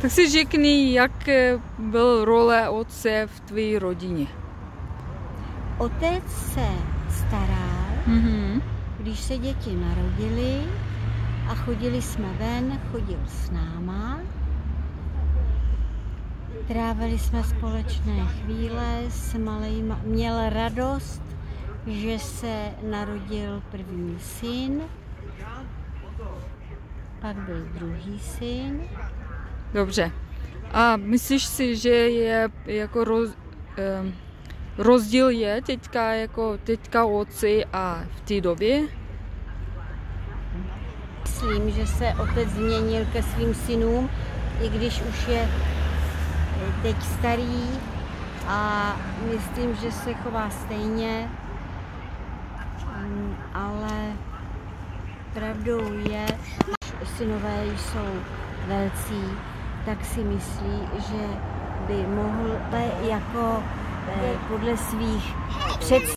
Tak si řekni, jak byl role otce v tvé rodině. Otec se staral, když se děti narodily a chodili jsme ven, chodil s náma. Trávili jsme společné chvíle s malejma. Měl radost, že se narodil první syn, pak byl druhý syn. Dobře. A myslíš si, že je jako rozdíl je teďka otci a v té době? Myslím, že se otec změnil ke svým synům, i když už je teď starý, a myslím, že se chová stejně, ale pravdou je, že synové jsou velcí, tak si myslí, že by mohl jako podle svých představ